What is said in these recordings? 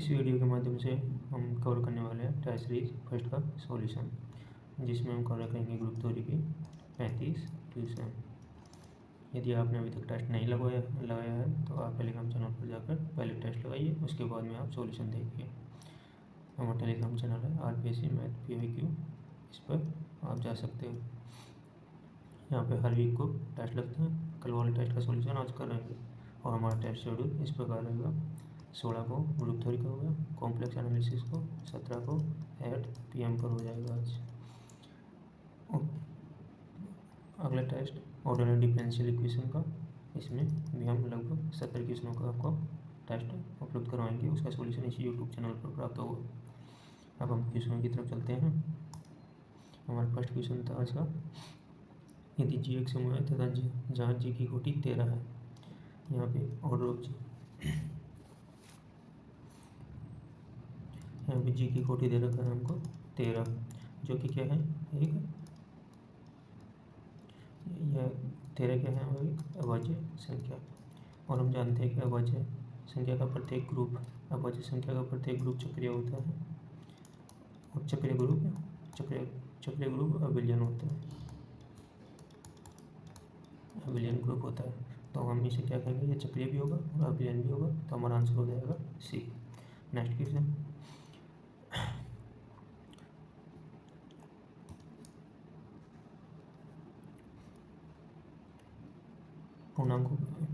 इस वीडियो के माध्यम से हम कवर करने वाले हैं टेस्ट सीरीज फर्स्ट का सॉल्यूशन, जिसमें हम कवर करेंगे ग्रुप थ्योरी की 35 क्वेश्चन। यदि आपने अभी तक टेस्ट नहीं लगाया है तो आप टेलीग्राम चैनल पर जाकर पहले टेस्ट लगाइए, उसके बाद में आप सॉल्यूशन देखिए। हमारा टेलीग्राम चैनल है RPSC मैथ PYQ, इस पर आप जा सकते हो। यहाँ पे हर वीक को टेस्ट लगते हैं। कल वाले टेस्ट का सॉल्यूशन आज कर रहेंगे और हमारा टेस्ट शेड्यूल इस प्रकार रहेगा। 16 को ग्रुप थ्योरी का होगा, कॉम्प्लेक्स एनालिसिस को 17 को 8 PM पर हो जाएगा आज। अगला टेस्ट ऑर्डिनरी डिफरेंशियल इक्वेशन का, इसमें भी हम लगभग 70 क्वेश्चनों का आपको टेस्ट उपलब्ध करवाएंगे। उसका सॉल्यूशन इसी यूट्यूब चैनल पर प्राप्त होगा। अब हम क्वेश्चन की तरफ चलते हैं। हमारा फर्स्ट क्वेश्चन था आज का, यदि जी एक समूह है तथा जहाँ जी की कोटि 13 है। यहाँ पे ऑर्डर ऑफ जी, यहाँ पे जी की कोटि दे रखा है हमको 13, जो कि क्या है, एक यह 13 क्या है हमारी अभाज्य संख्या। और हम जानते हैं कि अभाज्य संख्या का प्रत्येक ग्रुप, अभाज्य संख्या का प्रत्येक ग्रुप चक्रीय होता है और चक्रीय ग्रुप अभिलयन होता है, अभिलयन ग्रुप होता है। तो हम इसे क्या कहेंगे, ये चक्रीय भी होगा और अभिलयन भी होगा, तो हमारा आंसर हो जाएगा सी। नेक्स्ट क्वेश्चन,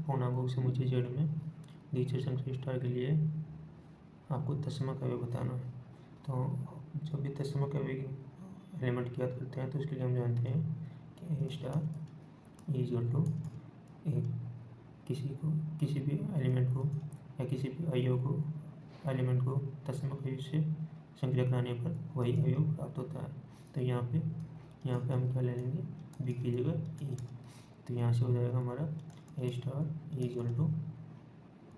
पूर्णांकों से मुझे जेड में द्वितीय संख्या स्टार के लिए आपको दशमलव का अवयव बताना है। तो जब भी दशमलव का अवयव एलिमेंट की याद करते हैं तो उसके लिए हम जानते हैं कि ए स्टार इक्वल टू ए। किसी भी एलिमेंट को या किसी भी अवयव को एलिमेंट को दशमलव के से संक्रिया कराने पर वही अवयव प्राप्त होता है। तो यहाँ पे हम क्या ले लेंगे, बी की जगह ई। तो यहाँ से हो जाएगा हमारा A star equal to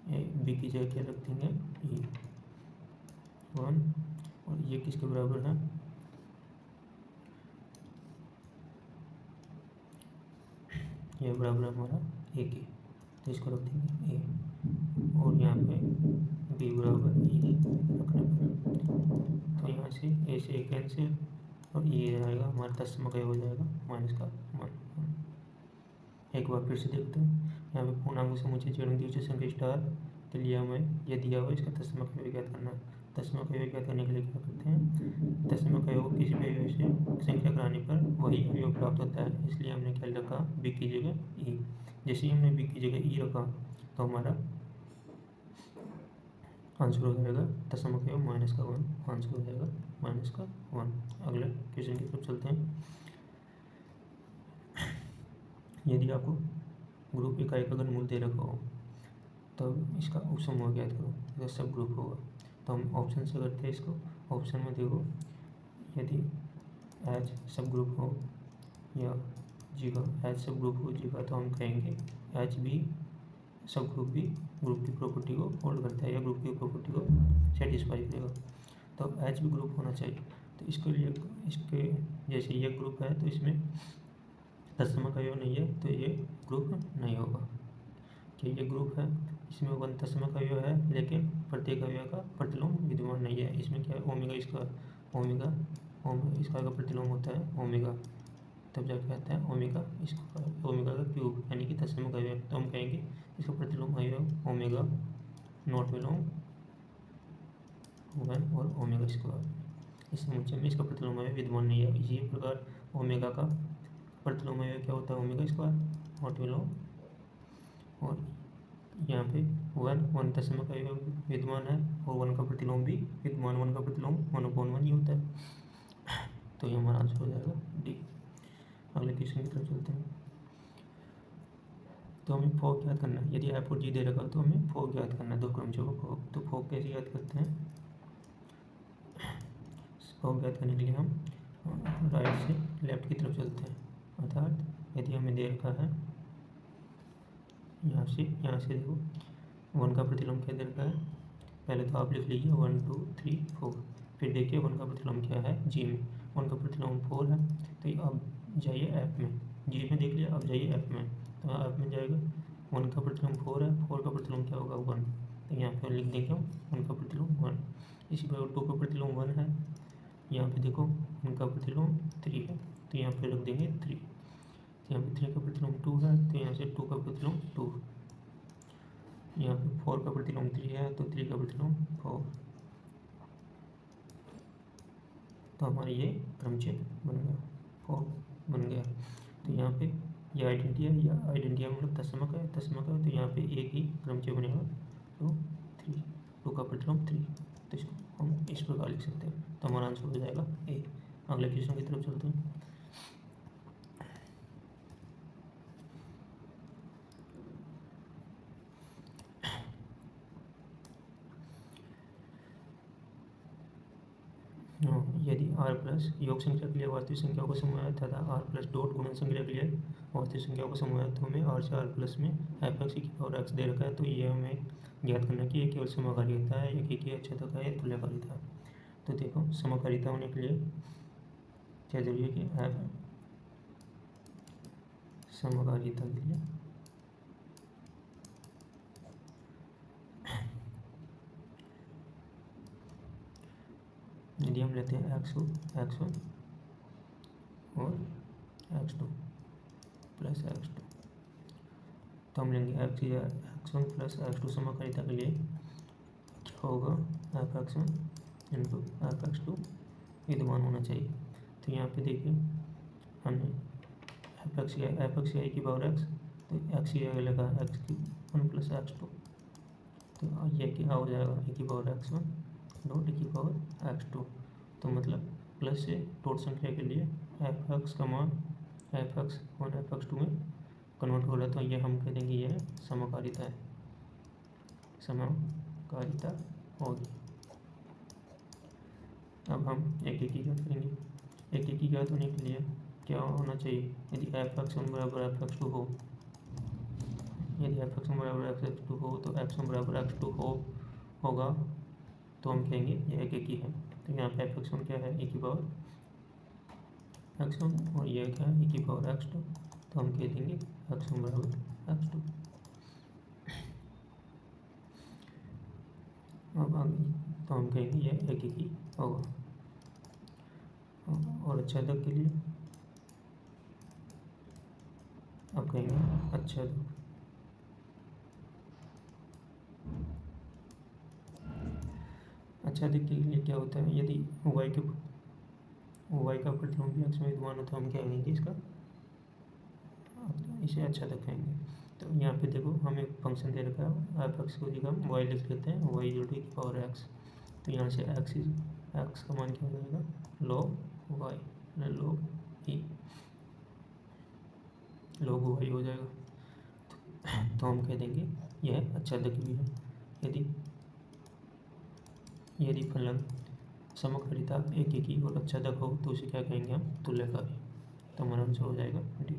A, B की जगह क्या रख देंगे ई 1, और ये किसके बराबर है, ये बराबर है हमारा ए के, तो इसको रख देंगे ए। और यहाँ पे बी बराबर ई रखने पर तो यहाँ से ए कैंसिल और ये आएगा हमारा दशमलव का हो जाएगा माइनस का 1। एक बार फिर से देखते हैं। यहाँ पे पूर्णांक से मुझे द्वितीय संख्या स्टार के लिए हमें यह दिया हुआ इसका दशमलव का योग ज्ञात करना है। दशमलव का योग ज्ञात करने के लिए क्या करते हैं, दशमलव का योग किसी भी अवयव से संख्या कराने पर वही अवयव प्राप्त होता है, इसलिए हमने क्या रखा, बी की जगह ई। जैसे ही हमने बी की जगह ई रखा तो हमारा आंसर हो जाएगा दशमलव का योग माइनस का 1, आंसर हो जाएगा माइनस का 1। अगले क्वेश्चन की तरफ चलते हैं। यदि आपको ग्रुप इकाई का घनमूल दे रखा हो तब इसका उपसमूह ज्ञात करो, यह सब ग्रुप होगा। तो हम ऑप्शन से करते हैं इसको। ऑप्शन में देखो, यदि एच सब ग्रुप हो या जी का एच सब ग्रुप हो जी का, तो हम कहेंगे एच भी सब ग्रुप भी ग्रुप की प्रॉपर्टी को होल्ड करता है या ग्रुप की प्रॉपर्टी को सेटिस्फाई करेगा। तो एच भी ग्रुप होना चाहिए। तो इसके लिए इसके जैसे ये ग्रुप है तो इसमें दशमलव का योग नहीं है तो ये ग्रुप नहीं होगा। कि ये ग्रुप है, इसमें 1 दशमलव का योग है लेकिन प्रत्येक अवयव का प्रतिलोम विद्यमान नहीं है। इसमें क्या है, ओमेगा स्क्वायर का प्रतिलोम होता है ओमेगा, तब जाके आता है ओमेगा स्क्वायर, ओमेगा का क्यूब यानी कि दशमलव का अवयव। तो हम कहेंगे इसका प्रतिलोम अवयव ओमेगा नॉट विलोम 1 और ओमेगा स्क्वायर। इस समुच्चय में इसका प्रतिलोम अवयव विद्यमान नहीं है। इसी प्रकार ओमेगा का प्रतिलोम अवयव क्या होता है, ओमेगा स्क्वायर नॉट विलोम, और यहाँ पे 1 दशमलव का अवयव विद्यमान है और 1 का प्रतिलोम भी विद्यमान, 1 का प्रतिलोम 1/1 ही होता है। तो ये हमारा आंसर हो जाएगा डी। अगले क्वेश्चन की तरफ चलते हैं। तो हमें फोक याद करना है। यदि एफ और जी दे रखा तो हमें फोक याद करना है, दो क्रमचों को फोक। तो फोक कैसे याद करते हैं, फोक याद करने के लिए हम राइट से लेफ्ट की तरफ चलते हैं। अर्थात यदि हमें दे रखा है यहाँ से देखो 1 का प्रतिलोम क्या दे रखा है, पहले तो आप लिख लीजिए 1 2 3 4, फिर देखिए 1 का प्रतिलोम क्या है जी में, 1 का प्रतिलोम 4 है। तो अब जाइए एफ में, जी में देख लिया, अब जाइए एफ में। तो एफ में जाएगा 1 का प्रतिलोम 4 है, 4 का प्रतिलोम क्या होगा 1, तो यहाँ पर लिख देंगे हम 1 का प्रतिलोम 1। इसी प्रकार 2 का प्रतिलोम 1 है, यहाँ पे देखो इनका प्रतिलोम 3 है तो यहाँ पे रख देंगे 3। यहाँ पे 3 का प्रतिलोम 2 है तो यहाँ से 2 का प्रतिलोम 2। यहाँ पे 4 का प्रतिलोम 3 है तो 3 का प्रतिलोम 4। तो हमारा ये क्रमचय बन गया, 4 बन गया। तो यहाँ पे ये आइडेंटिटी है, या आइडेंटिटी मतलब तत्समक है, तत्समक है तो यहाँ पे एक ही क्रमचय बनेगा तो 3, 2 का प्रतिलोम 3। तो इसको हम इस प्रकार लिख सकते हैं। तो हमारा आंसर हो जाएगा ए। अगले क्वेश्चन की तरफ चलते हैं। यदि r प्लस योग संख्या के लिए वास्तविक संख्याओं को समूहात तथा r प्लस डॉट गुणन संख्या के लिए वास्तविक संख्याओं को समूहात तो हमें r से r प्लस में f(x) की पावर x दे रखा है। तो ये हमें ज्ञात करना कि ये केवल समकालिकता है या कि अच्छेदक है या तुल्यकालिता है। तो देखो समकालिता होने के लिए क्या जरूरी है कि f समकालिता के लिए यदि हम लेते हैं x1 और x2 प्लस x2 तो हम लेंगे x1 प्लस x2 समकालिता के लिए क्या होगा, f(x1) इंटू f(x2) विद्यमान होना चाहिए। तो यहाँ पे देखिए हमने f(x) की पावर x तो x लगा x1 प्लस x2 तो ये क्या हो जाएगा e की पावर x1 डॉट e की पावर x2। तो मतलब प्लस से डॉट संख्या के लिए f(x) का मान f(x1) f(x2) में कन्वर्ट हो रहा है तो ये हम कह देंगे यह समकालिता है, समकालिता होगी। अब हम एक एक की ज्ञात करेंगे। एक एक की ज्ञात होने के लिए क्या होना चाहिए, यदि f(x1) बराबर f(x2) हो, यदि f(x1) बराबर f(x2) हो तो x1 बराबर x2 होगा तो हम कहेंगे यह एक ही है। तो यहाँ पे f(x1) क्या है, e की पावर x1 और यह क्या है, e की पावर x2 तो हम कह देंगे x1 बराबर x2। अब आगे तो हम कहेंगे यह एक ही होगा। और अच्छेदक के लिए अब कहेंगे अच्छेदक। अच्छेदक के लिए क्या होता है, यदि y का प्रतिलोम भी x में विद्यमान हो तो हम क्या कहेंगे इसका, इसे अच्छेदक कहेंगे। तो यहाँ पे देखो हमें फंक्शन दे रखा है f(x) को जी हम y लिख लेते हैं, y = e की पावर x। तो यहाँ से x का मान क्या हो जाएगा, log y log y हो जाएगा। तो हम कह देंगे यह अच्छेदक भी है। यदि फलन समकालिता एक ही और अच्छेदक हो तो उसे क्या कहेंगे हम, तुल्यकारी। तो हमारा आंसर हो जाएगा डी।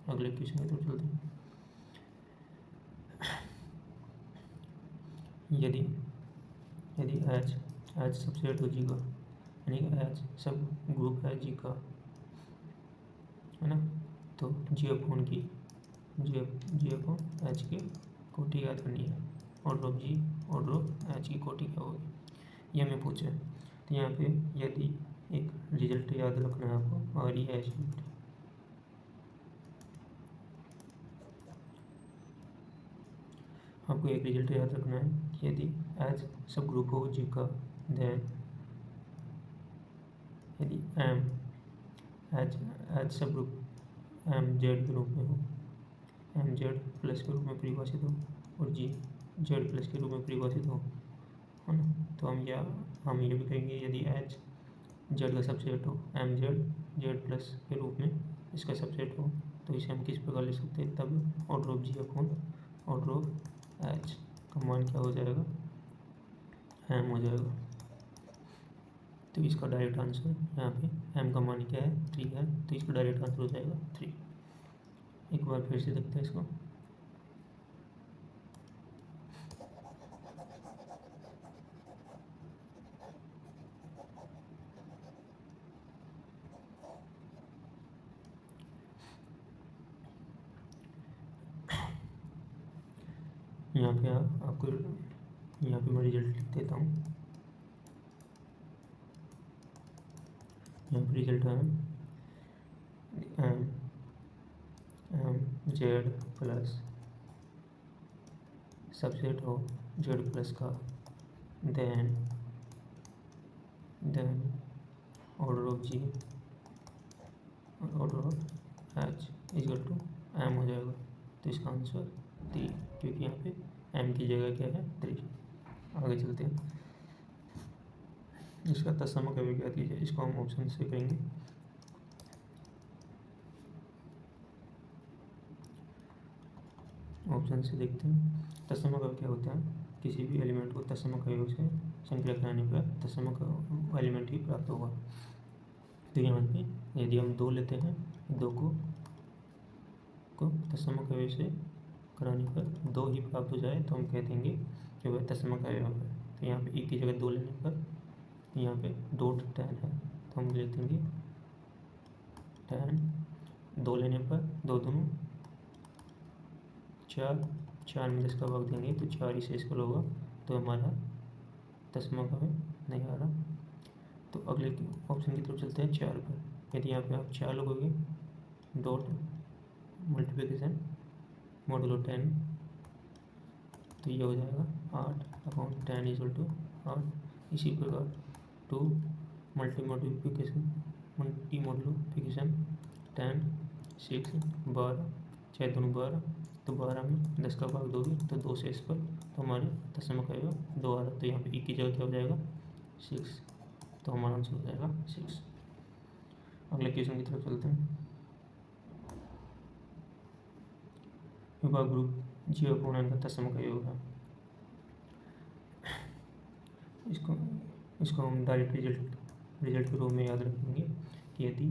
अगले क्वेश्चन की तरफ चलते हैं। यदि H सबसेट हो जी का, यानी कि H सब ग्रुप है जी का, है ना, तो जी अपॉन H की कोटि याद करनी है और ड्रॉप H की कोटि क्या होगी ये हमें पूछा है। तो यहाँ पे यदि एक रिजल्ट याद रखना है आपको, और ये H आपको एक रिजल्ट याद रखना है कि यदि H सब ग्रुप हो जी का, देन यदि H सब ग्रुप MZ के रूप में हो, MZ प्लस के रूप में परिभाषित हो और जी Z प्लस के रूप में परिभाषित हो, है ना, तो हम ये भी कहेंगे यदि H Z का सबसेट हो, MZ Z प्लस के रूप में इसका सबसेट हो तो इसे हम किस प्रकार लिख सकते हैं, तब order of G upon order of H का मान क्या हो जाएगा, m हो जाएगा। तो इसका डायरेक्ट आंसर यहाँ पे m का मान क्या है, 3 है, तो इसका डायरेक्ट आंसर हो जाएगा 3। एक बार फिर से देखते हैं इसको। यहाँ पे आपको यहाँ पे मैं रिजल्ट लिख देता हूँ। यहाँ पे रिजल्ट है जेड प्लस सबसेट हो जेड प्लस का, देन ऑर्डर ऑफ जी और order of H equal to M हो जाएगा। तो इसका आंसर 3, क्योंकि यहाँ पे एम की जगह क्या है 3। आगे चलते हैं। इसका तत्सम कभी क्या दीजिए, इसको हम ऑप्शन से करेंगे। ऑप्शन से देखते हैं तत्सम कव क्या होता है। किसी भी एलिमेंट को तत्सम कव से संक्रिया कराने पर तत्सम का एलिमेंट ही प्राप्त होगा। तो यहाँ पे यदि हम 2 लेते हैं, 2 को तत्सम कव से कराने पर 2 ही प्राप्त हो जाए तो हम कह देंगे कि वह तत्सम कव है। तो यहाँ पे 1 की जगह 2 लेने पर यहाँ पे डॉट 10 है, तो हम लिख देंगे 10। 2 लेने पर 2 दूनी 4, 4 में 10 का भाग देंगे तो 4 ही शेष होगा। तो हमारा तत्सम कव नहीं आ रहा। तो अगले ऑप्शन की तरफ चलते हैं 4 पर। यदि यहाँ पे आप 4 लोगोगे, डॉट मल्टीप्लिकेशन मॉडुलो 10, तो ये हो जाएगा 8/10 इक्वल टू 8। इसी प्रकार 2 मल्टी मल्टीप्लिकेशन 10 6 12, 6 दूनी 12, तो 12 में 10 का भाग दोगे तो 2 शेष पर, तो हमारे तत्सम कव 2 आ रहा। तो यहाँ पे 1 की जगह क्या हो जाएगा 6, तो हमारा आंसर हो जाएगा 6। अगले क्वेश्चन की तरफ चलते हैं। विभाग ग्रुप G/N का तत्सम का योग है। इसको हम डायरेक्ट रिजल्ट के रूप में याद रखेंगे कि यदि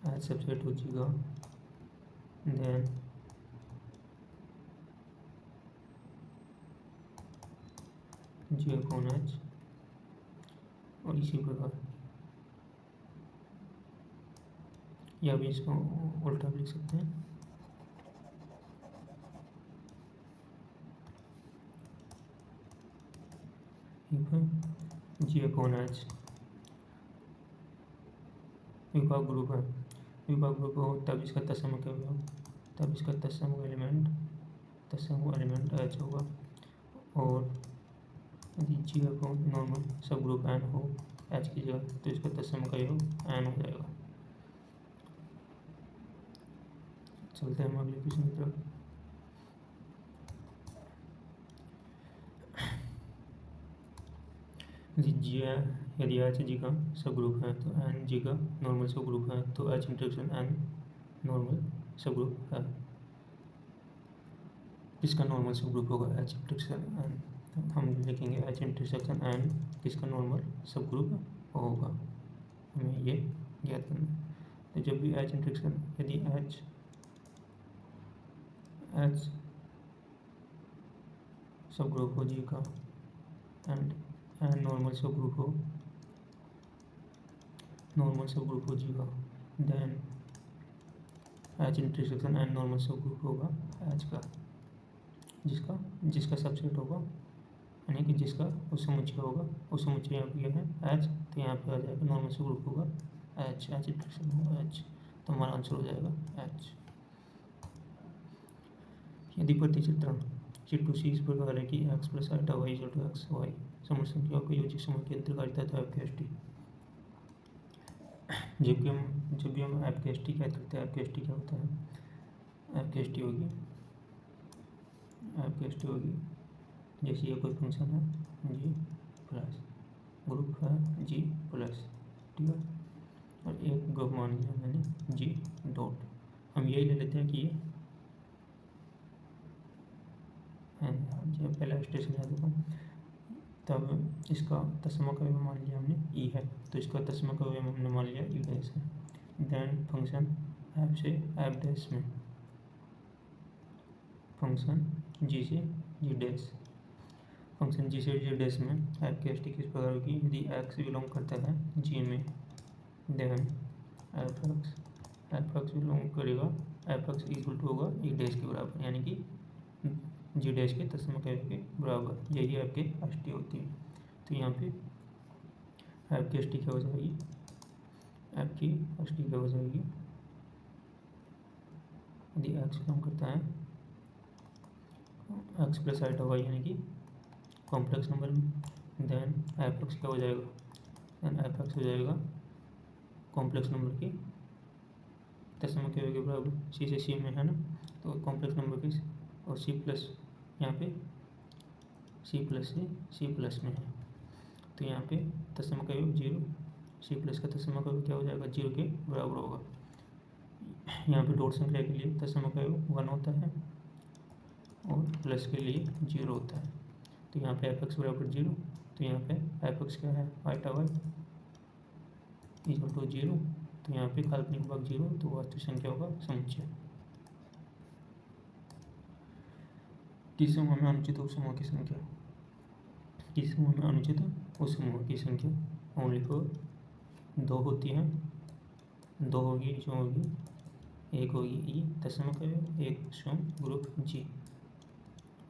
एच सबसेट हो जाएगा, देन G/H, और इसी प्रकार, या भी इसको उल्टा भी लिख सकते हैं। G/H विभाग ग्रुप है। विभाग ग्रुप हो तब इसका तत्सम क्या होगा, तब इसका तत्सम एलिमेंट H होगा। और यदि G/नॉर्मल सब ग्रुप N हो H की जगह, तो इसका तत्सम का योग N हो जाएगा। चलते हैं हम अगले क्वेश्चन की तरफ। यदि H G का सब ग्रुप है तो N G का नॉर्मल सब ग्रुप है, तो H इंटरसेक्शन N नॉर्मल सब ग्रुप है। किसका नॉर्मल सब ग्रुप होगा H इंटरसेक्शन N, हम लिखेंगे H इंटरसेक्शन N किसका नॉर्मल सब ग्रुप होगा, हमें ये याद करना है। तो जब भी H इंटरसेक्शन, यदि H सब ग्रुप हो G का and N normal subgroup हो G का, then H intersection N normal subgroup होगा H का, जिसका सबसेट होगा, यानी कि जिसका उस समुच्चय होगा। उस समुच्चय यहाँ पे क्या है H, तो यहाँ पे आ जाएगा नॉर्मल सब ग्रुप होगा H इंटरसेक्शन होगा H, तो हमारा आंसर हो जाएगा H। यदि प्रतिचित्रण चित्र इस प्रकार है कि x प्लस आटा y equal to X Y समूह संख्याओं के योजित समूह की अंतर्कारिता था FKST। जब भी हम FKST क्या करते हैं, FKST क्या होता है, FKST होगी जैसे ये कोई फंक्शन है G प्लस ग्रुप है G प्लस, ठीक है, और एक ग्रुप मान लिया मैंने G डॉट, हम यही ले लेते हैं कि ये जब पहला स्टेशन याद होगा, तब इसका तत्सम का मान लिया हमने E है, तो इसका तत्सम का हमने मान लिया E डैश है। देन फंक्शन F से F डैश में, फंक्शन G से G डैश, फंक्शन G से G डैश में FKST किस प्रकार की, यदि X बिलोंग करता है G में, देन एफ एक्स बिलोंग करेगा, एफ एक्स इक्वल टू होगा एक डैश के बराबर, यानी कि जी डैश के तत्सम एफ के बराबर। यही आपके एस टी होती है। तो यहाँ पे एफ की एस टी क्या हो जाएगी, एफ की एस टी क्या हो जाएगी, यदि एक्स बिलोंग करता है एक्स प्लस आइटा वाई यानी कि कॉम्प्लेक्स नंबर में, देन एफ एक्स क्या हो जाएगा, देन एफ एक्स हो जाएगा कॉम्प्लेक्स नंबर की दशमलव के बराबर। सी से सी में है ना, तो कॉम्प्लेक्स नंबर की, और सी प्लस यहाँ पे सी प्लस से सी प्लस में है, तो यहाँ पे दशमलव का योग 0, सी प्लस का दशमलव का योग क्या हो जाएगा 0 के बराबर होगा। यहाँ पे डॉट संख्या के लिए दशमलव का योग 1 होता है और प्लस के लिए 0 होता है। तो यहाँ पे एफ एक्स बराबर 0, तो यहाँ पे एफ एक्स क्या है आइटा वाई इक्वल टू 0, तो यहाँ पे काल्पनिक भाग 0, तो वास्तविक संख्या होगा समुच्चय। किस समूह में अनुचित उपसमूह की संख्या, किस समूह में अनुचित उपसमूह की संख्या ओनली फॉर 2 होती है, 2 होगी जो होगी, एक होगी ई दशमलव का योग, एक स्वयं ग्रुप जी,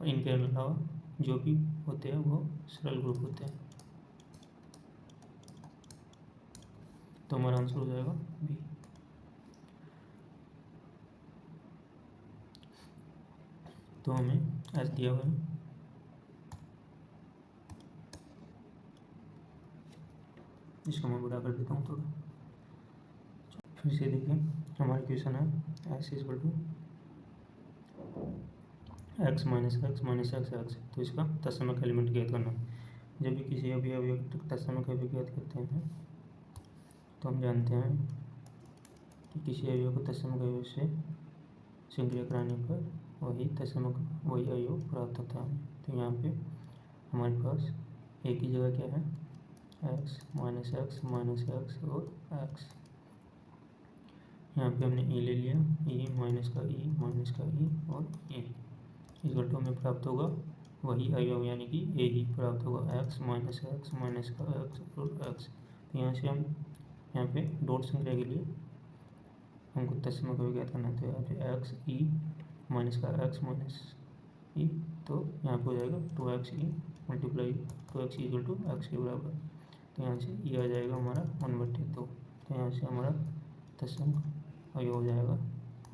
और इनके अलावा जो भी होते हैं वो सरल ग्रुप होते हैं। तो हमारा आंसर हो जाएगा बी। तो हमें एस दिया हुआ है, इसको मैं बड़ा कर देता हूँ थोड़ा। फिर से देखिए हमारा क्वेश्चन है S equal to X minus X minus X X, तो इसका तत्समक एलिमेंट ज्ञात करना। जब भी किसी अवयव का तत्समक एलिमेंट ज्ञात करते हैं तो हम जानते हैं कि किसी अवयव को तत्समक एलिमेंट से संक्रिया कराने पर वही अवयव प्राप्त होता है। तो यहाँ पे हमारे पास एक ही जगह क्या है x minus X minus x और एक्स, यहाँ पे हमने ई ले लिया, ई माइनस का ई माइनस का ई और ए, इक्वल टू हमें प्राप्त होगा वही अवयव यानी कि ए ही प्राप्त होगा एक्स माइनस का एक्स और एक्स। तो यहाँ से हम यहाँ पे डॉट संख्या के लिए हमको तत्समक एलिमेंट ज्ञात करना, तो यहाँ पे एक्स ई माइनस का एक्स माइनस ई, तो यहाँ पे हो जाएगा 2x E multiply 2x equal to X के बराबर। तो यहाँ से ई आ जाएगा हमारा 1/2, तो यहाँ से हमारा तत्समक अवयव हो जाएगा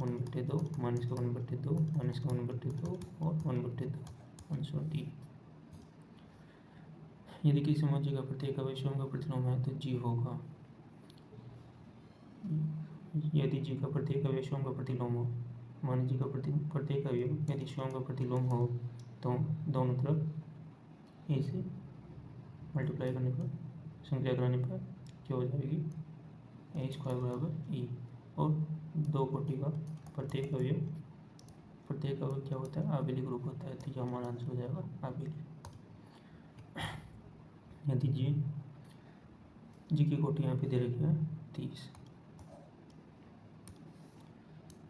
1/2 माइनस का 1/2 माइनस का 1/2 और 1/2 आंसर डी। यदि किसी समुच्चय का प्रत्येक अवयव स्वयं का प्रतिलोम है तो जी होगा, यदि जी का प्रत्येक अवयव स्वयं का प्रतिलोम हो, मान जी का प्रत्येक अवयव यदि स्वयं का प्रतिलोम हो तो दोनों तरफ ए से मल्टीप्लाई करने पर संक्रिया कराने पर क्या हो जाएगी ए स्क्वायर बराबर ई, और 2 कोटि का प्रत्येक अवयव क्या होता है आबेली ग्रुप होता है, तो ये हमारा आंसर हो जाएगा आबेली। यदि जी की कोटि यहाँ पे दे रखी है 30,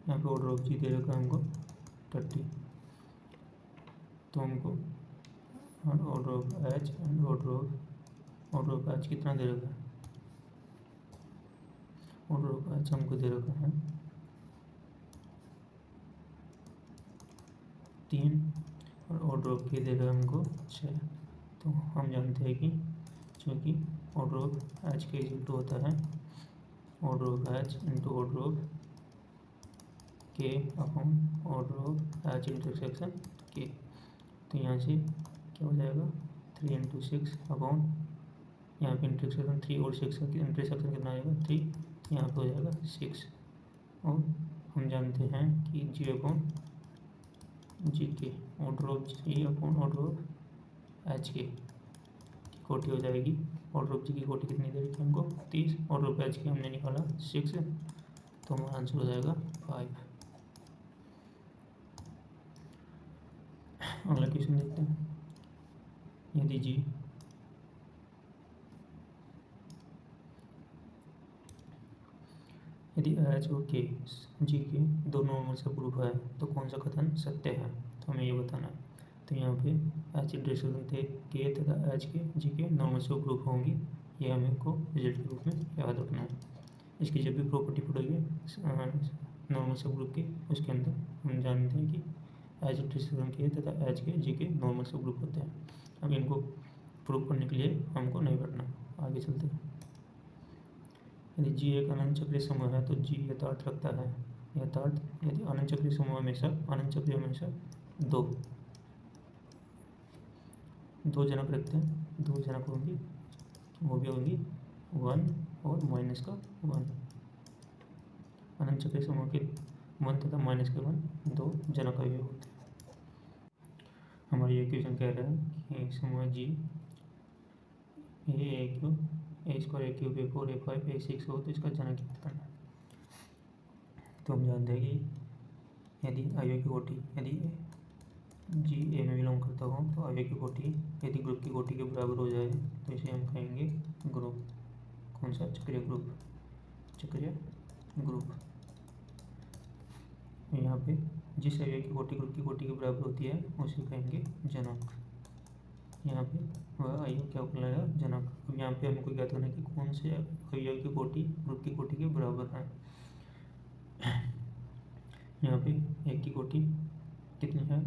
यहाँ पे ऑर्डर ऑफ जी दे रखा है हमको 30, तो हमको order of H and order of H कितना दे रखा है, ऑर्डर ऑफ एच हमको दे रखा है 3 और ऑर्डर ऑफ के दे रखा है हमको 6। तो हम जानते हैं कि चूँकि order of H K equal to होता है order of H into order of K upon order of H intersection K, तो यहाँ से क्या हो जाएगा 3 इंटू 6 अपॉन यहाँ पे इंटरसेक्शन 3 और 6 का इंटरसेक्शन कितना आएगा 3, यहाँ पे हो जाएगा 6, और हम जानते हैं कि जी अपॉन जी के order of G upon order of H के कोटि हो जाएगी, ऑर्डर ऑफ जी की कोटि कितनी दे रखी है हमको 30, ऑर्डर ऑफ एच की हमने निकाला 6, तो हमारा आंसर हो जाएगा 5। अगला क्वेश्चन देखते हैं। यदि एच और के जी के दो नॉर्मल सब ग्रुप है तो कौन सा कथन सत्य है, तो हमें ये बताना है। तो यहाँ पे एच इंटरसेक्शन के तथा एच के जी के नॉर्मल सब ग्रुप होंगी, ये हमें को रिजल्ट के रूप में याद रखना है। इसकी जब भी प्रॉपर्टी पड़ेगी नॉर्मल सब ग्रुप की, उसके अंदर हम जानते हैं कि एज ट्रांजिस्टर के तथा एच के जी के नॉर्मल सब ग्रुप होते हैं। अब इनको प्रूव करने के लिए हमको नहीं पढ़ना, आगे चलते हैं। यदि जी एक अनंत चक्रीय समूह है तो जी यथार्थ रखता है। यथार्थ यदि अनंत चक्रीय समूह हमेशा दो जनक रखते हैं, दो जनक होंगी, वो भी होंगी 1 और माइनस का 1। अनंत चक्रीय समूह के 1 तथा माइनस के 1 दो जनक अवयव होते हैं। हमारी इक्वेशन कह रहा है कि समूह जी ए cube A square A cube ए 4 ए 5 ए 6 हो तो इसका जनक ज्ञात करना है। तो हम जानते हैं कि यदि अवयव की कोटि यदि जी ए में बिलोंग करता हो तो अवयव की कोटि यदि ग्रुप की कोटि के बराबर हो जाए तो इसे हम कहेंगे ग्रुप। कौन सा? चक्रीय ग्रुप। चक्रीय ग्रुप। यहाँ पे जिस अवयव की कोटि ग्रुप की कोटि के बराबर होती है उसे कहेंगे जनक। यहाँ पे वह अवयव क्या कहलाएगा? जनक। अब यहाँ पे हमको ज्ञात करना है कि कौन से अवयव की कोटि ग्रुप की कोटि के बराबर है। यहाँ पे एक की कोटि कितनी है,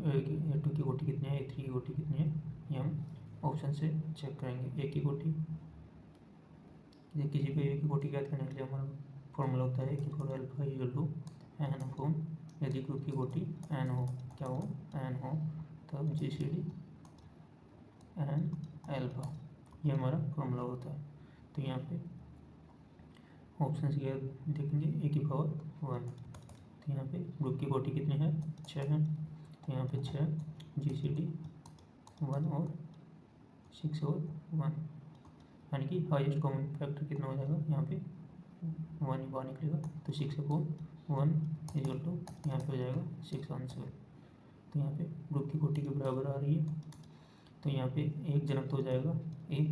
A2 की कोटि कितनी है, A3 की कोटि कितनी है, ये हम ऑप्शन से चेक करेंगे। एक की कोटि किसी भी अवयव की कोटि ज्ञात करने के लिए हमारा फॉर्मूला होता है कि for alpha equal to n upon, यदि ग्रुप की कोटि n हो, क्या हो? n हो, तब GCD n अल्फा, ये हमारा फॉर्मूला होता है। तो यहाँ पे ऑप्शन से देखेंगे a की पावर 1, तो यहाँ पे ग्रुप की कोटि कितनी है? 6 है, तो यहाँ पे 6 GCD 1 और 6 और 1, यानी कि हाईएस्ट कॉमन फैक्टर कितना हो जाएगा? यहाँ पे 1 ही बाहर निकलेगा, तो 6 अपॉन 1 इक्वल टू यहाँ पे हो जाएगा 6 आंसर। तो यहाँ पे ग्रुप की कोटि के बराबर आ रही है, तो यहाँ पे एक जनक तो हो जाएगा ए।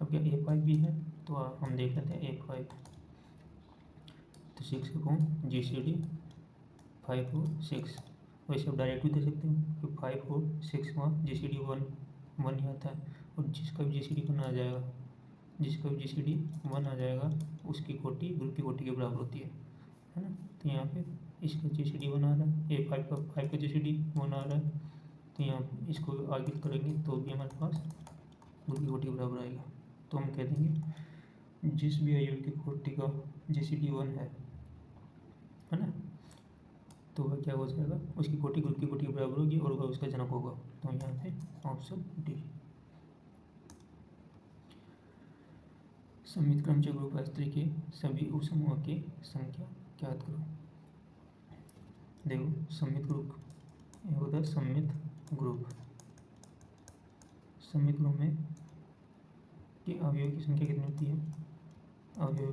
अब क्या A5 भी है, तो हम देख लेते हैं A5, तो 6 अपॉन GCD 5 और 6, वैसे आप डायरेक्ट भी दे सकते हैं कि 5 और 6 वहाँ GCD 1 ही आता है, और जिसका भी GCD 1 आ जाएगा, जिसका भी GCD 1 आ जाएगा उसकी कोटि ग्रुप की कोटि के बराबर होती है ना। तो यहाँ पे इसका GCD 1 आ रहा है, A5 का GCD 1 आ रहा है, तो यहाँ इसको आगे करेंगे तो भी हमारे पास ग्रुप की कोटि के बराबर आएगा। तो हम कह देंगे जिस भी अवयव की कोटि का GCD 1 है ना, तो वह क्या हो जाएगा? उसकी कोटि ग्रुप की कोटि के बराबर होगी और वह उसका जनक होगा। तो यहाँ पे ऑप्शन डी। सममित क्रमचय ग्रुप S3 के सभी उपसमूहों की संख्या ज्ञात करो। देखो सममित ग्रुप ये होता है सममित ग्रुप। सममित ग्रुप में कि अवयव की संख्या कितनी होती है? अवयव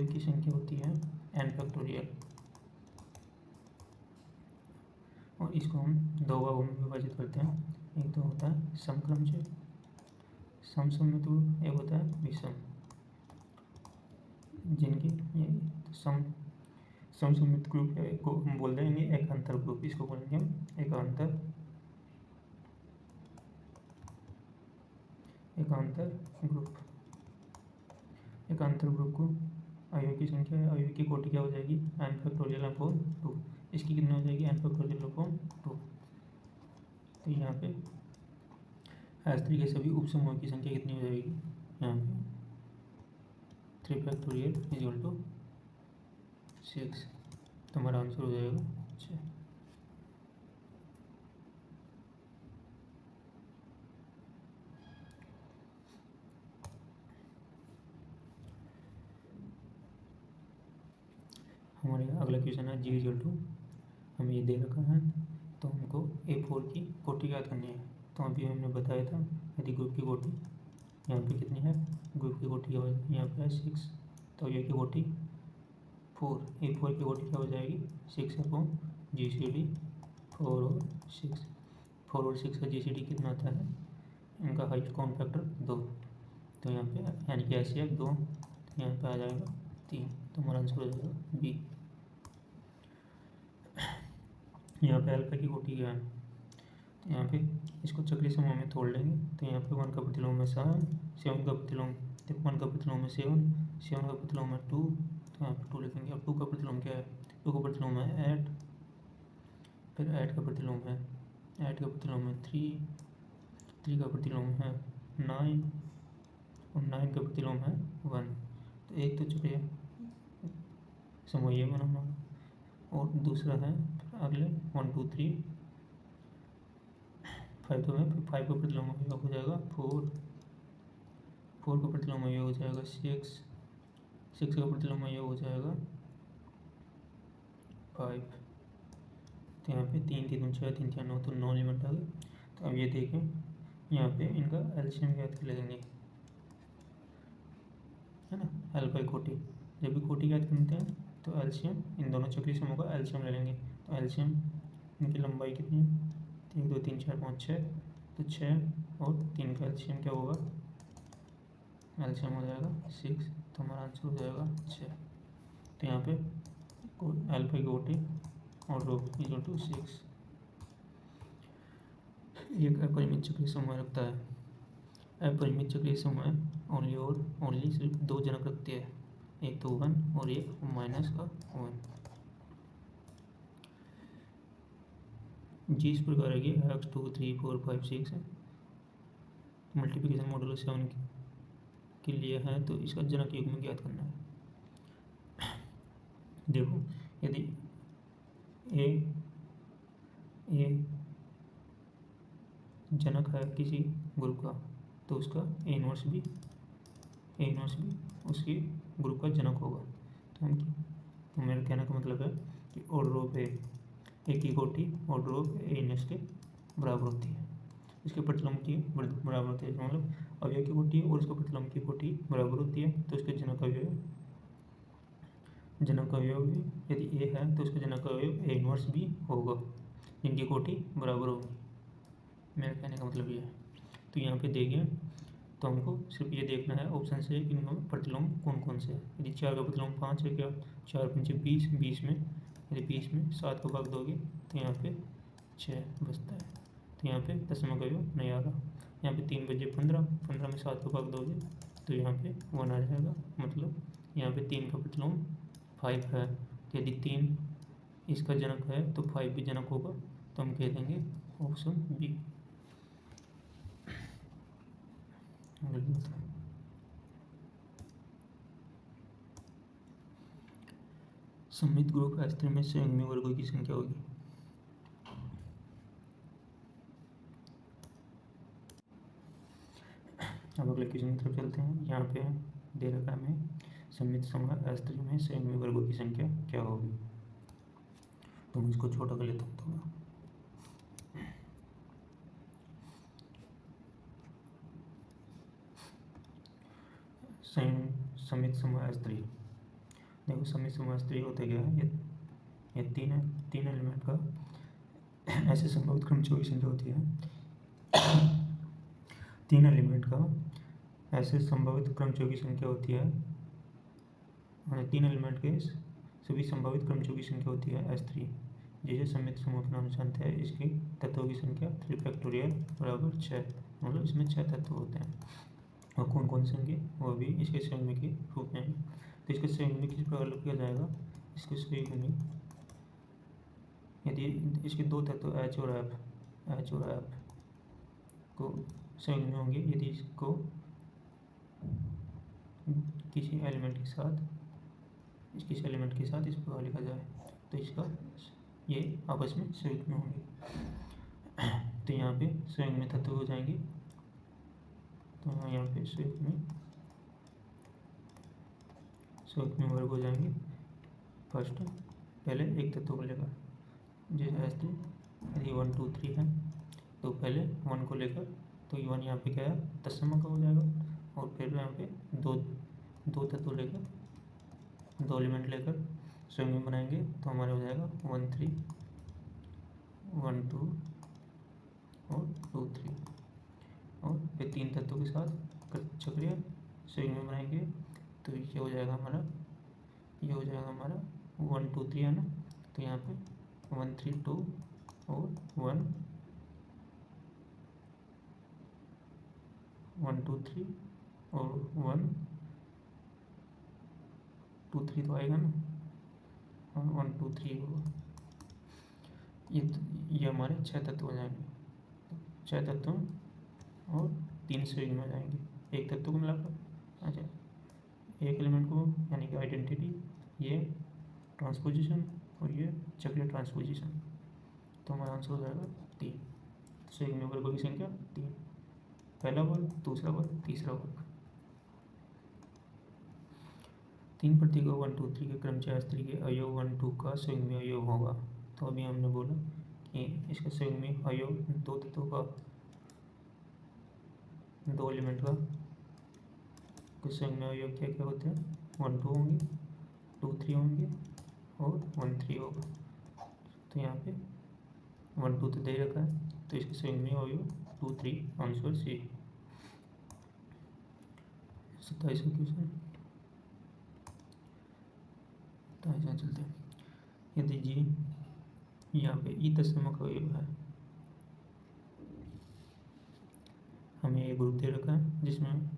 की संख्या होती है n फैक्टोरियल, और इसको हम दो भागों में विभाजित करते हैं। एक तो होता है समक्रमचय समसम्मित ग्रुप, एक होता है विषम, जिनकी ये समसम्मित ग्रुप है को हम बोल देंगे एकांतर ग्रुप। इसको बोलेंगे हम एकांतर ग्रुप। एकांतर ग्रुप को अवयव की संख्या है, अवयव की कोटि क्या हो जाएगी? n factorial upon 2। इसकी कितनी हो जाएगी? n factorial upon 2। तो यहाँ पे S3 के सभी उपसमूहों की संख्या कितनी हो जाएगी? यहाँ पे 3 फैक्टोरियल इक्वल टू 6, तो हमारा आंसर हो जाएगा 6। हमारे अगला क्वेश्चन है G इक्वल टू, हमें ये दे रखा है तो हमको A4 की कोटि ज्ञात करनी है। तो अभी हमने बताया था यदि ग्रुप की कोटि यहाँ पे कितनी है? ग्रुप की कोटि यहाँ पे है 6, तो ये की कोटि 4, A4 की कोटि क्या हो जाएगी? 6 अपॉन GCD 4 और 6। 4 और 6 का GCD कितना आता है? इनका हाईएस्ट कॉमन फैक्टर 2, तो यहाँ पे यानी कि HCF 2, तो यहाँ पे आ जाएगा 3, तो हमारा आंसर हो जाएगा बी। यहाँ पे अल्फा की कोटि क्या है? यहाँ पे इसको चक्रीय समूह में तोड़ लेंगे, तो यहाँ पे 1 का प्रतिलोम में 7, 7 का प्रतिलोम देखो 1 का प्रतिलोम है 7, 7 का प्रतिलोम है 2, तो यहाँ पर 2 लिखेंगे। अब 2 का प्रतिलोम क्या है, 2 का प्रतिलोम है 8, फिर 8 का प्रतिलोम है 8 का प्रतिलोम है 3, 3 का प्रतिलोम है 9 और 9 का प्रतिलोम है 1। तो एक तो चक्रीय समूह ये बना और दूसरा है अगले 1 2 3 5 तो है, 5 का प्रतिलोम योग हो जाएगा 4, 4 का प्रतिलोम योग हो जाएगा 6, 6 का प्रतिलोम योग हो जाएगा 5। तो यहाँ पे 3 3 6 3 4 9, तो 9 एलिमेंट आ गए। तो अब ये देखें यहाँ पे इनका एलसीएम ज्ञात कर लेंगे, है ना, एल बाई कोटि। जब भी कोटि ज्ञात करते हैं तो एलसीएम इन दोनों चक्रीय समूह का एलसीएम ले लेंगे। तो एलसीएम इनकी लंबाई कितनी है, 1 2 3 4 5 6, तो 6 और 3 का एलसीएम क्या होगा, एलसीएम हो जाएगा 6, तो हमारा आंसर हो जाएगा 6। तो यहाँ पे एल बाई कोटि और रो इक्वल टू 6। एक अपरिमित चक्रीय समूह रखता है। अपरिमित चक्रीय समूह ओनली सिर्फ 2 जनक रखते हैं, एक तो 1 और एक माइनस का 1। जी इस प्रकार है कि x 2 3 4 5 6 है, मल्टीप्लिकेशन मॉडुलो 7 के लिए है, तो इसका जनक युग्म ज्ञात करना है। देखो यदि ए जनक है किसी ग्रुप का तो उसका ए इनवर्स भी उसके ग्रुप का जनक होगा। तो मेरे कहने का मतलब है कि ऑर्डर ऑफ ए की कोटि ऑर्डर ऑफ ए इनवर्स के बराबर होती है, इसके प्रतिलोम की बराबर होती है, मतलब अवयव की कोटि और इसके प्रतिलोम की कोटि बराबर होती है। तो इसके जनक अवयव यदि ए है तो उसका जनक अवयव ए इनवर्स भी होगा, जिनकी कोटि बराबर होगी। मेरा कहने का मतलब ये है। तो यहाँ पे देखिए तो हमको सिर्फ ये देखना है ऑप्शन से कि इनमें प्रतिलोम कौन कौन से है। यदि 4 का प्रतिलोम 5 है, क्या 4 5 20, 20 में यदि 20 में 7 को भाग दोगे तो यहाँ पे 6 बचता है, तो यहाँ पे दशमलव का योग नहीं आ रहा। यहाँ पे 3 बजे 15, 15 में 7 को भाग दोगे तो यहाँ पे 1 आ जाएगा, मतलब यहाँ पे 3 का प्रतिलोम 5 है। तो यदि 3 इसका जनक है तो 5 भी जनक होगा, तो हम कह देंगे ऑप्शन बी। सममित ग्रुप S3 में संयुग्मी वर्गों की संख्या होगी। अब अगले क्वेश्चन की तरफ चलते हैं। यहाँ पे दे रखा है हमें सममित समूह S3 में संयुग्मी वर्गों की संख्या क्या होगी। तो मैं इसको छोटा कर लेता हूँ थोड़ा। समित समूह S3, देखो समित समूह S3 होते क्या है, ये 3 एलिमेंट का ऐसे संभावित क्रमचयों की संख्या होती है। 3 एलिमेंट का ऐसे संभावित क्रमचयों की संख्या होती है, 3 एलिमेंट के सभी संभावित क्रमचयों की संख्या होती है S3। जिसे समित समूह के नाम से जानते हैं। इसकी तत्वों की संख्या 3 फैक्टोरियल बराबर 6, मतलब इसमें 6 तत्व होते हैं। और कौन कौन से होंगे वो भी इसके संयुग्मी के रूप में। तो इसके संयुग्मी किस प्रकार किया जाएगा, इसके संयुग्मी यदि इसके 2 तत्व H और F को संयुग्मी होंगे, यदि इसको किसी एलिमेंट के साथ इस प्रकार लिखा जाए तो इसका ये आपस में संयुग्मी होंगे। तो यहाँ पे संयुग्मी तत्व हो जाएंगे, तो यहाँ पे संयुग्मी वर्ग हो जाएंगे। फर्स्ट पहले एक तत्व को लेकर, जैसे S3 यदि 1 2 3 है तो पहले 1 को लेकर, तो 1 यहाँ पे क्या है दशमलव का हो जाएगा। और फिर यहाँ पे दो तत्व लेकर, 2 एलिमेंट लेकर संयुग्मी बनाएंगे, तो हमारे हो जाएगा 1 3 1 2 और 2 3। और फिर 3 तत्वों के साथ चक्रीय संयुग्मी बनाएंगे, तो ये हो जाएगा हमारा 1 2 3 है ना। तो यहाँ पे 1 3 2 और 1 2 3 और 1 2 3 तो आएगा ना, और 1 2 3 होगा। ये हमारे 6 तत्व हो जाएंगे, 6 तत्व और 3 संयुग्म हो जाएंगे एक तत्व को मिलाकर। अच्छा, एक एलिमेंट को यानी कि आइडेंटिटी, ये ट्रांसपोजिशन और ये चक्रीय ट्रांसपोजिशन, तो हमारा आंसर हो जाएगा 3। संयुग्म वर्गों की संख्या 3, पहला वर्ग, दूसरा वर्ग, तीसरा वर्ग। 3 प्रतीकों 1 2 3 के क्रमचय स्त्री के अवयव 1 2 का संयुग्मी अवयव होगा। तो अभी हमने बोला कि इसका संयुग्मी अवयव दो तत्वों का, दो एलिमेंट का कुछ संयुग्मी अवयव क्या क्या होते हैं, 1 2 होंगे, 2 3 होंगे और 1 3 होगा। तो यहाँ पे 1 2 तो दे रखा है, तो इसका संयुग्मी अवयव 2 3, आंसर सी। 27वां क्वेश्चन, 27वां चलते हैं। यदि जी यहाँ पे ई तत्समक अवयव है, हमें ये ग्रुप दे रखा है जिसमें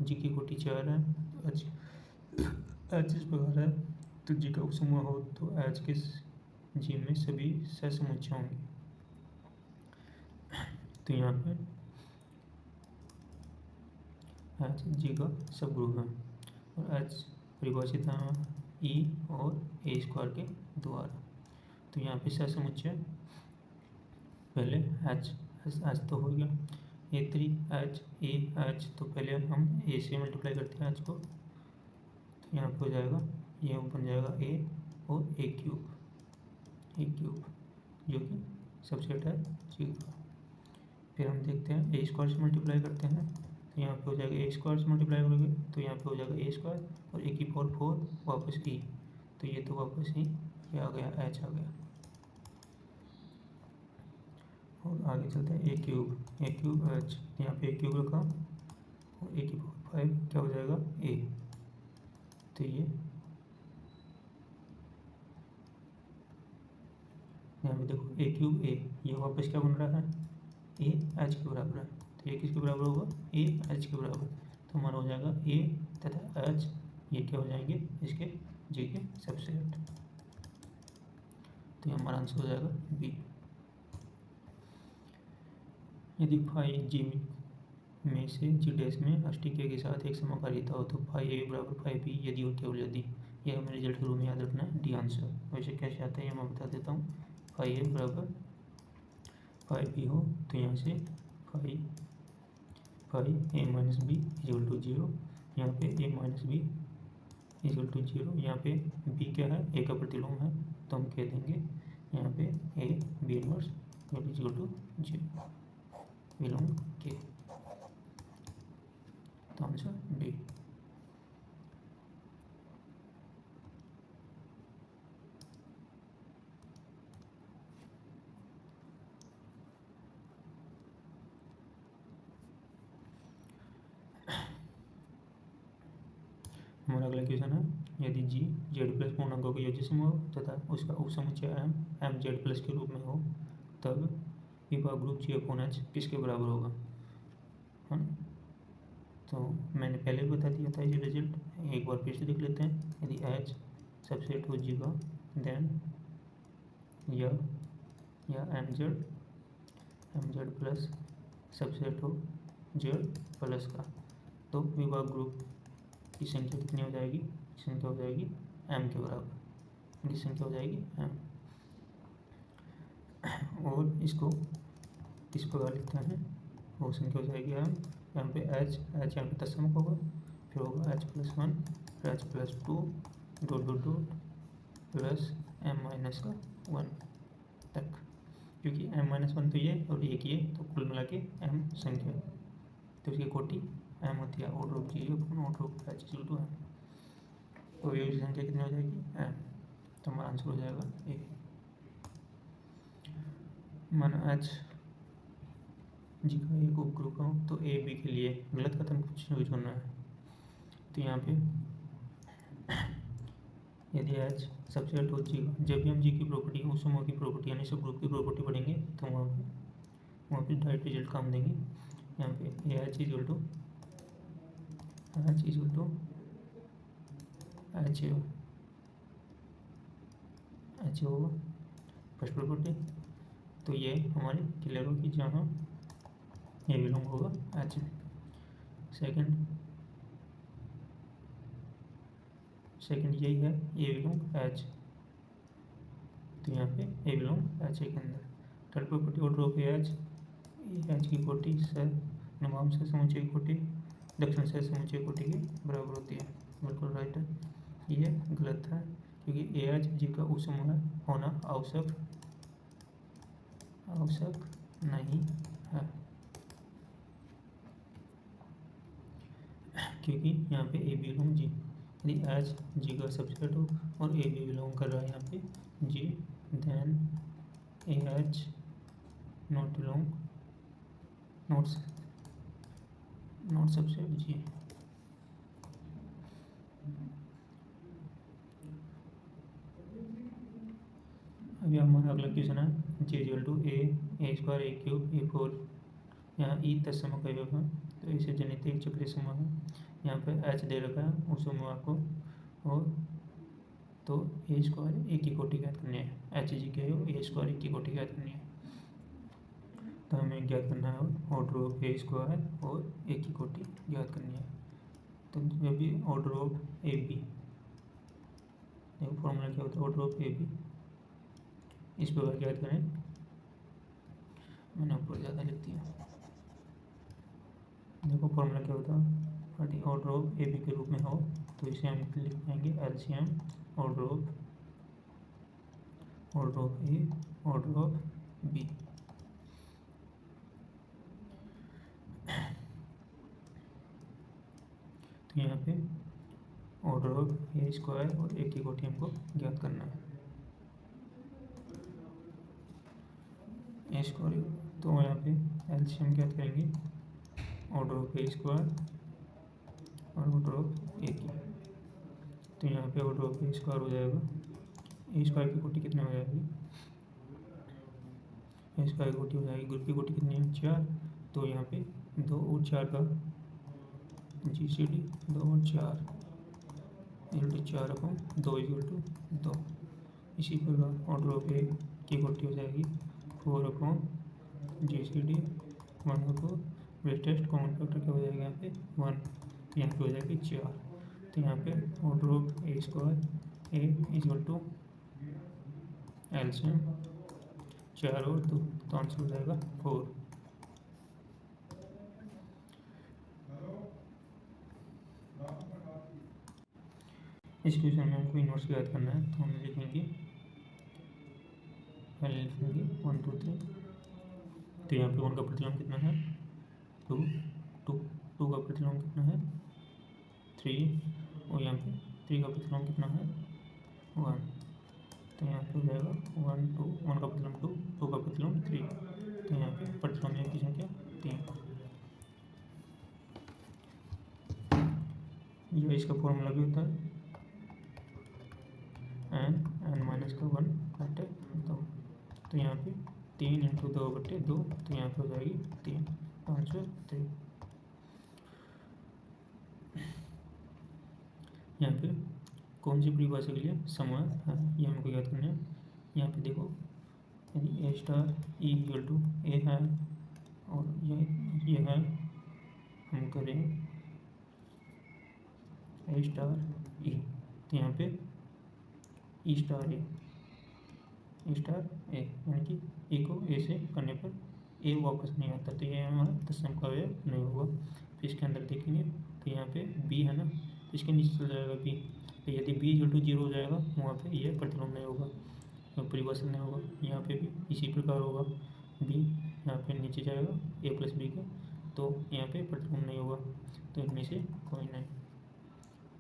जी की कोटि 4 है, एच इस प्रकार है, तो जी का उपसमूह हो तो एच के जी में सभी सहसमुच्चय होंगे। तो यहाँ पे एच जी का सब ग्रुप है और एच परिभाषित है ई और ए स्क्वायर के द्वारा। तो यहाँ पे सहसमुच्चय पहले एच तो हो गया, A3 एच ए एच, तो पहले हम ए से मल्टीप्लाई करते हैं एच को, तो यहाँ पे हो जाएगा, ये बन जाएगा ए और ए क्यूब जो कि सबसेट है जी का। फिर हम देखते हैं ए स्क्वायर से मल्टीप्लाई करते हैं, तो यहाँ पे हो जाएगा ए स्क्वायर से मल्टीप्लाई करोगे तो यहाँ पे हो जाएगा ए स्क्वायर और ए की पावर 4 वापस ई, तो ये तो वापस ही ये आ गया, एच आ गया। और आगे चलते हैं ए क्यूब एच, यहाँ पे ए क्यूब रखा और ए की पावर 5 क्या हो जाएगा ए, तो ये यहाँ पे देखो ए क्यूब ए, ये वापस क्या बन रहा है, ए एच के बराबर है, तो ये किसके बराबर होगा, ए एच के बराबर। तो हमारा हो जाएगा ए तथा एच, ये क्या हो जाएंगे, इसके जी के सबसेट। तो ये हमारा आंसर हो जाएगा बी। यदि फाई जी में से जी डैश में अष्टिके के साथ एक समकालिता हो तो फाई ए बराबर फाई बी यदि और केवल यदि। ये हमें रिजल्ट के रूप में याद रखना है, डी आंसर। वैसे कैसे आता है ये मैं बता देता हूँ। फाई ए बराबर फाई बी हो तो यहाँ से phi A minus B equal to 0, यहाँ पे A minus B equal to 0, यहाँ पे बी क्या है, ए का प्रतिलोम है, तो हम कह देंगे यहाँ पे A B inverse equal to 0 belong के, तो आंसर डी। हमारा अगला क्वेश्चन है, यदि जी जेड प्लस पूर्णांकों का योज्य समूह हो तथा उसका उपसमुच्चय एम जेड प्लस के रूप में हो, तब विभाग ग्रुप जी अपॉन एच किसके बराबर होगा, है ना। तो मैंने पहले भी बता दिया था ये रिजल्ट, एक बार फिर से देख लेते हैं। यदि एच सबसेट हो जी का, देन या एम जेड प्लस सबसेट हो जेड प्लस का, तो विभाग ग्रुप की संख्या कितनी हो जाएगी, संख्या हो जाएगी एम के बराबर, इनकी संख्या हो जाएगी एम। और इसको किस प्रकार लिखते हैं, वो संख्या हो जाएगी एम, यहाँ पे एच यहाँ पे तत्समक होगा, फिर होगा एच प्लस 1 फिर H plus 2 dot dot dot plus M minus का 1 तक, क्योंकि एम माइनस 1 तो ये और एक ये, तो कुल मिला के एम संख्या, तो इसकी कोटि एम होती है, order of G upon order of H equal to M. तो ये संख्या कितनी हो जाएगी एम, तो हमारा आंसर हो जाएगा ए। माना एच जी का एक उप ग्रुप हो तो ए बी के लिए गलत कथन कुछ यूज करना है। तो यहाँ पे यदि एच सबसेट हो जी का, जब भी हम जी की प्रॉपर्टी उस समूह की प्रॉपर्टी यानी सब ग्रुप की प्रॉपर्टी पढ़ेंगे तो वहाँ पे डायरेक्ट रिजल्ट काम देंगे। यहाँ पे A H equal to H equal to H होगा फर्स्ट प्रॉपर्टी। तो ये हमारी क्लियर होगी जहाँ ये बिलोंग होगा एच में। सेकंड यही है ए बिलोंग एच, तो यहाँ पे ए बिलोंग एच के अंदर। Third property order of H की कोटि नवाम से समुच्चय कोटि दक्षिण से समुच्चय कोटि के बराबर होती है। बिल्कुल राइट है, ये गलत है क्योंकि ए एच जी का उपसमूह होना आवश्यक नहीं है, क्योंकि यहाँ पे ए बिलोंग जी, यदि एच जी का सबसेट हो और ए बी बिलोंग कर रहा है यहाँ पे G, then A H not belong not subset G. अभी हमारा अगला क्वेश्चन है J equal to A square A cube A four. यहाँ ई तत्समक अवयव है, तो इसे जनित एक चक्रीय समूह है। यहाँ पे एच दे रखा है उस समूह को, और तो ए स्क्वायर ए की कोटि ज्ञात करनी है। एच जी के हो ए स्क्वायर ए की कोटि ज्ञात करनी है, तो हमें ज्ञात करना है ऑर्डर ऑफ ए स्क्वायर और ए की कोटि ज्ञात करनी है। तो जब भी ऑर्डर ऑफ ए बी, देखो फॉर्मूला क्या होता है ऑर्डर ऑफ ए बी, इस प्रकार ज्ञात करें। मैंने ऊपर ज़्यादा लिख दिया, देखो फॉर्मूला क्या होता है यदि ऑर्डर ऑफ ए बी के रूप में हो तो इसे हम लिख पाएंगे LCM order of A order of B. तो यहाँ पे ऑर्डर ऑफ ए स्क्वायर और ए की कोटि हमको ज्ञात करना है। ए स्क्वायर, तो यहाँ पे एलसीएम ज्ञात करेंगे ऑर्डर ऑफ ए स्क्वायर और ऑर्डर ऑफ ए की। तो यहाँ पे ऑर्डर ऑफ ए स्क्वायर हो जाएगा, ए स्क्वायर की कोटि कितने हो जाएगी, ए स्क्वायर की कोटि हो जाएगी, ग्रुप की कोटि कितनी है 4, तो यहाँ पे 2 और 4 का GCD 2 और 4 इक्वल टू 4/2 इक्वल टू 2। इसी प्रकार ऑर्डर ऑफ ए की कोटि हो जाएगी 4/GCD 1/4, वेटेस्ट कॉमन फैक्टर क्या हो जाएगा यहाँ पे 1, तो यहाँ पे हो जाएगी 4। तो यहाँ पे order of A square A equal to LCM 4 और 2, तो आंसर हो जाएगा 4। इस क्वेश्चन में हमको इनवर्स ज्ञात करना है, तो हम लिखेंगे पहले लिखेंगे 1 2 3। तो यहाँ पे 1 का प्रतिलोम कितना है 2, 2 का प्रतिलोम कितना है 3, और यहाँ पे 3 का प्रतिलोम कितना है 1, तो यहाँ पे हो जाएगा 1 2, 1 का प्रतिलोम 2, 2 का प्रतिलोम 3, तो यहाँ पे प्रतिलोम की संख्या 3। यह इसका फॉर्मूला भी होता है n माइनस का 1 बटे 2, तो यहाँ पे 3 × 2 बटे 2, तो यहाँ पे हो जाएगी 3, आंसर 3। यहाँ पे कौन सी परिभाषा के लिए समूह है ये हमको याद करना है। यहाँ पे देखो यदि ए स्टार ई इक्वल टू ए है और ये है, हम करें ए स्टार ई, तो यहाँ पे ई स्टार ए यानी कि ए को ए से करने पर ए वापस नहीं आता, तो ये हमारा तत्सम का अवयव नहीं होगा। फिर इसके अंदर देखेंगे तो यहाँ पे बी है ना, तो इसके नीचे चल जाएगा बी, तो यदि बी इक्वल टू 0 हो जाएगा वहाँ पे ये प्रतिलोम नहीं होगा, परिभाषा नहीं होगा। यहाँ पे भी इसी प्रकार होगा, बी यहाँ पे नीचे जाएगा ए प्लस बी के, तो यहाँ पे प्रतिलोम नहीं होगा, तो इनमें से कोई नहीं,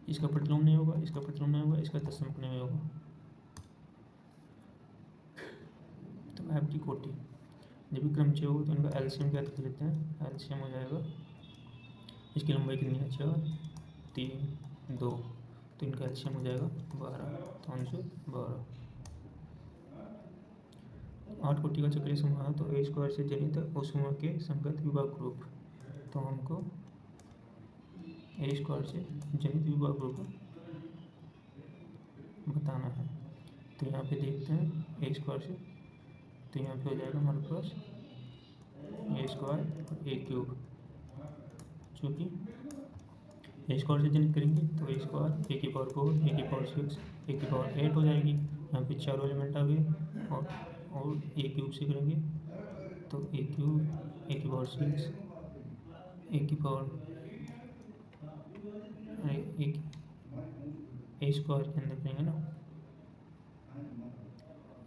इसका प्रतिलोम नहीं होगा, इसका प्रतिलोम नहीं होगा, इसका तत्सम नहीं होगा। तो ऐप की कोटि जब भी क्रमचय हो तो इनका एलसीएम ज्ञात कर लेते हैं, एलसीएम हो जाएगा, इसकी लंबाई कितनी है 4 3 2, तो इनका एलसीएम हो जाएगा 12, तो आंसर 12। 8 कोटि का चक्रीय समूह है, तो ए स्क्वायर से जनित उस समूह के संगत विभाग ग्रुप, तो हमको ए स्क्वायर से जनित विभागों को बताना है। तो यहाँ पे देखते हैं ए स्क्वायर से, तो यहाँ पे हो जाएगा हमारे पास ए स्क्वायर और ए क्यूब, चूँकि ए स्क्वायर से जनित करेंगे तो ए स्क्वायर ए की पावर 4 ए की पावर 6 ए की पावर 8 हो जाएगी। यहाँ पे चारों एलिमेंट आ गए। और ए क्यूब से करेंगे तो ए क्यूब ए की पावर 6 ए की पावर ए स्क्वायर के अंदर करेंगे ना।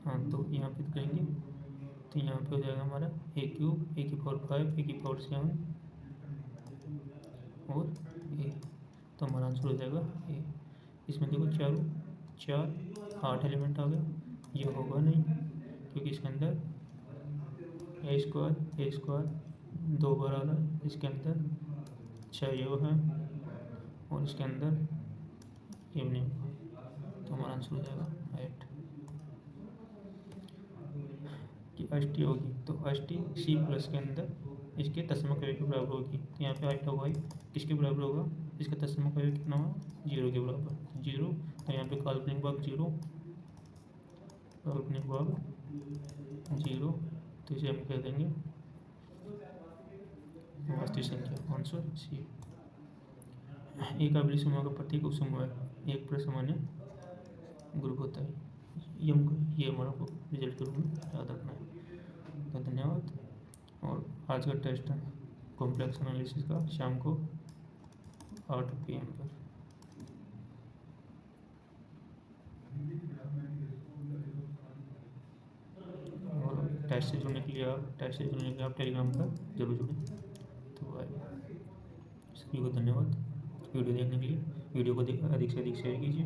हाँ, तो यहाँ पे करेंगे तो यहाँ पे हो जाएगा हमारा ए क्यूब ए की पावर 5 ए की पावर 7 और ए, तो हमारा आंसर हो जाएगा ए। इसमें देखो चार 8 एलिमेंट आ गया, ये होगा नहीं क्योंकि इसके अंदर ए स्क्वायर 2 बार आ रहा है, इसके अंदर 6 ये है और इसके अंदर ये नहीं होगा, तो हमारा आंसर हो जाएगा 8। कि अष्टी होगी तो अष्टी सी प्लस के अंदर इसके दशमलव के बराबर होगी। तो यहाँ पे अष्टा वाई किसके बराबर होगा, इसका दशमलव कितना होगा 0 के बराबर, 0। तो यहाँ पे काल्पनिक भाग 0, काल्पनिक भाग 0, तो इसे हम कह देंगे वास्तविक संख्या, आंसर सी। एक अवली समूह का प्रतीक उपसमूह है, एक प्रसामान्य ग्रुप होता है। ये हमारा को रिजल्ट के रूप में याद रखना है। तो धन्यवाद। और आज का टेस्ट है कॉम्प्लेक्स एनालिसिस का शाम को 8 PM पर। और टेस्ट से जुड़ने के लिए आप टेलीग्राम पर जरूर जुड़ें। तो सभी को धन्यवाद वीडियो देखने के लिए। वीडियो को अधिक से अधिक शेयर कीजिए।